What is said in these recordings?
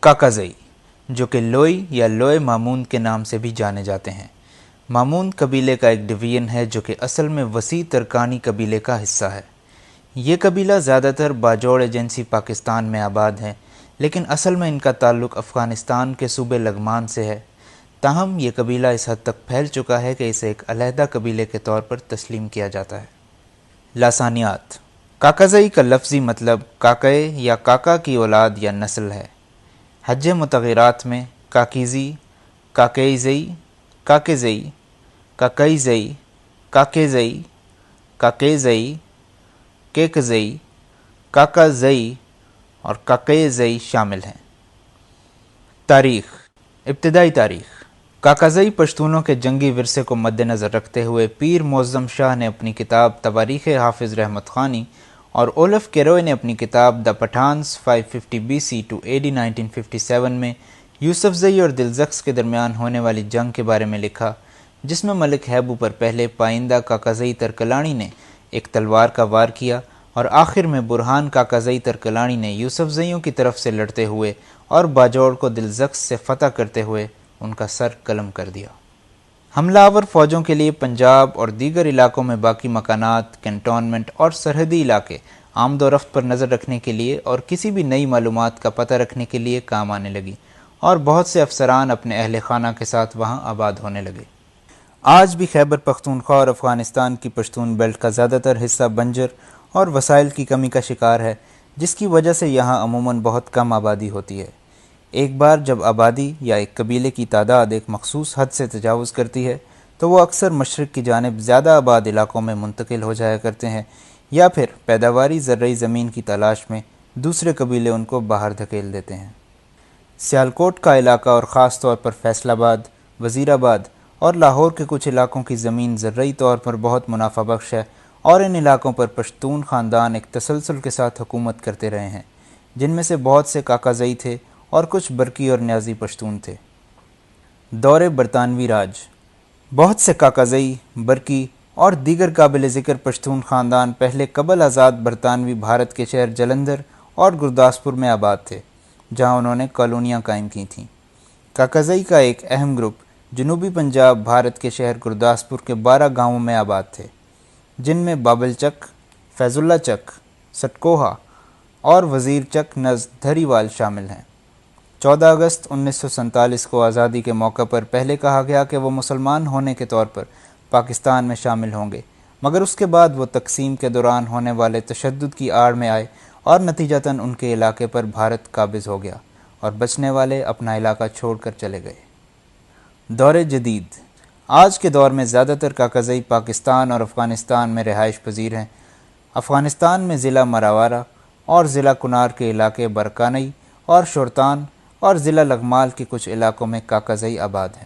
کاکازئی، جو کہ لوئی یا لوئے ماموند کے نام سے بھی جانے جاتے ہیں، ماموند قبیلے کا ایک ڈویژن ہے جو کہ اصل میں وسیع ترکانی قبیلے کا حصہ ہے۔ یہ قبیلہ زیادہ تر باجوڑ ایجنسی پاکستان میں آباد ہے، لیکن اصل میں ان کا تعلق افغانستان کے صوبے لغمان سے ہے۔ تاہم یہ قبیلہ اس حد تک پھیل چکا ہے کہ اسے ایک علیحدہ قبیلے کے طور پر تسلیم کیا جاتا ہے۔ لسانیات: کاکازئی کا لفظی مطلب کاکائے یا کاکا کی اولاد یا نسل ہے۔ حج متغیرات میں کاکیزی، کاکیزئی، کاکیزئی، کاکیزئی، کاکیزئی، کاکیزئی، کیکزئی، کاکازئی اور کاکیزئی شامل ہیں۔ تاریخ: ابتدائی تاریخ: کاکازئی پشتونوں کے جنگی ورثے کو مد نظر رکھتے ہوئے پیر معظم شاہ نے اپنی کتاب تواریخ حافظ رحمت خانی اور اولف کیروئے نے اپنی کتاب دا پٹھانس 550 BC to AD 1957 میں یوسف زئی اور دلزکس کے درمیان ہونے والی جنگ کے بارے میں لکھا، جس میں ملک ہیبو پر پہلے پائندہ کاکازئی ترکلانی نے ایک تلوار کا وار کیا اور آخر میں برہان کاکازئی ترکلانی نے یوسف زئیوں کی طرف سے لڑتے ہوئے اور باجوڑ کو دلزکس سے فتح کرتے ہوئے ان کا سر قلم کر دیا۔ حملہ آور فوجوں کے لیے پنجاب اور دیگر علاقوں میں باقی مکانات، کنٹونمنٹ اور سرحدی علاقے آمد و رفت پر نظر رکھنے کے لیے اور کسی بھی نئی معلومات کا پتہ رکھنے کے لیے کام آنے لگی، اور بہت سے افسران اپنے اہل خانہ کے ساتھ وہاں آباد ہونے لگے۔ آج بھی خیبر پختونخوا اور افغانستان کی پشتون بیلٹ کا زیادہ تر حصہ بنجر اور وسائل کی کمی کا شکار ہے، جس کی وجہ سے یہاں عموماً بہت کم آبادی ہوتی ہے۔ ایک بار جب آبادی یا ایک قبیلے کی تعداد ایک مخصوص حد سے تجاوز کرتی ہے تو وہ اکثر مشرق کی جانب زیادہ آباد علاقوں میں منتقل ہو جایا کرتے ہیں، یا پھر پیداواری زرعی زمین کی تلاش میں دوسرے قبیلے ان کو باہر دھکیل دیتے ہیں۔ سیالکوٹ کا علاقہ اور خاص طور پر فیصل آباد، وزیر آباد اور لاہور کے کچھ علاقوں کی زمین زرعی طور پر بہت منافع بخش ہے، اور ان علاقوں پر پشتون خاندان ایک تسلسل کے ساتھ حکومت کرتے رہے ہیں، جن میں سے بہت سے کاکازئی تھے اور کچھ برقی اور نیازی پشتون تھے۔ دور برطانوی راج: بہت سے کاکازئی، برقی اور دیگر قابل ذکر پشتون خاندان پہلے قبل آزاد برطانوی بھارت کے شہر جلندھر اور گرداسپور میں آباد تھے، جہاں انہوں نے کالونیاں قائم کی تھیں۔ کاکازئی کا ایک اہم گروپ جنوبی پنجاب بھارت کے شہر گرداسپور کے 12 گاؤں میں آباد تھے، جن میں بابل چک، فیض اللہ چک، سٹکوہا اور وزیر چک نزد دھریوال شامل ہیں۔ 14 اگست 1947 کو آزادی کے موقع پر پہلے کہا گیا کہ وہ مسلمان ہونے کے طور پر پاکستان میں شامل ہوں گے، مگر اس کے بعد وہ تقسیم کے دوران ہونے والے تشدد کی آڑ میں آئے اور نتیجتاً ان کے علاقے پر بھارت قابض ہو گیا اور بچنے والے اپنا علاقہ چھوڑ کر چلے گئے۔ دور جدید: آج کے دور میں زیادہ تر کاکازئی پاکستان اور افغانستان میں رہائش پذیر ہیں۔ افغانستان میں ضلع مراوارہ اور ضلع کنار کے علاقے برکانئی اور شورتان اور ضلع لغمال کے کچھ علاقوں میں کاکازئی آباد ہیں۔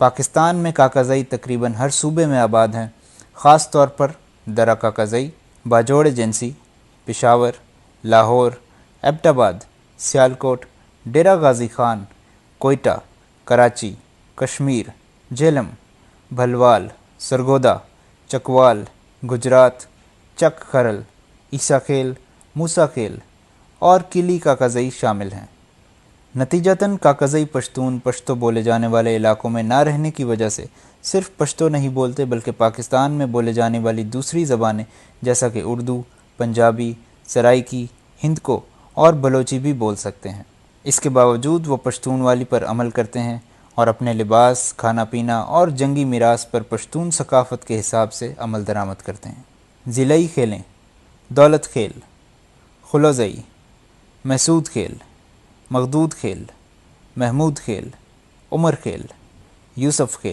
پاکستان میں کاکازئی تقریباً ہر صوبے میں آباد ہیں، خاص طور پر درہ کاکازئی، باجوڑ ایجنسی، پشاور، لاہور، ایبٹ آباد، سیالکوٹ، ڈیرہ غازی خان، کوئٹہ، کراچی، کشمیر، جہلم، بھلوال، سرگودا، چکوال، گجرات، چک خرل، عیسیٰ خیل، موسیٰ خیل اور کلی کاکازئی شامل ہیں۔ نتیجتاً کاکازئی پشتون پشتو بولے جانے والے علاقوں میں نہ رہنے کی وجہ سے صرف پشتو نہیں بولتے، بلکہ پاکستان میں بولے جانے والی دوسری زبانیں جیسا کہ اردو، پنجابی، سرائیکی، ہندکو اور بلوچی بھی بول سکتے ہیں۔ اس کے باوجود وہ پشتون والی پر عمل کرتے ہیں اور اپنے لباس، کھانا پینا اور جنگی میراث پر پشتون ثقافت کے حساب سے عمل درآمد کرتے ہیں۔ ضلعی کھیلیں: دولت کھیل، خلوزئی، محسود کھیل، مغدود کھیل، محمود کھیل، عمر کھیل، یوسف کھیل۔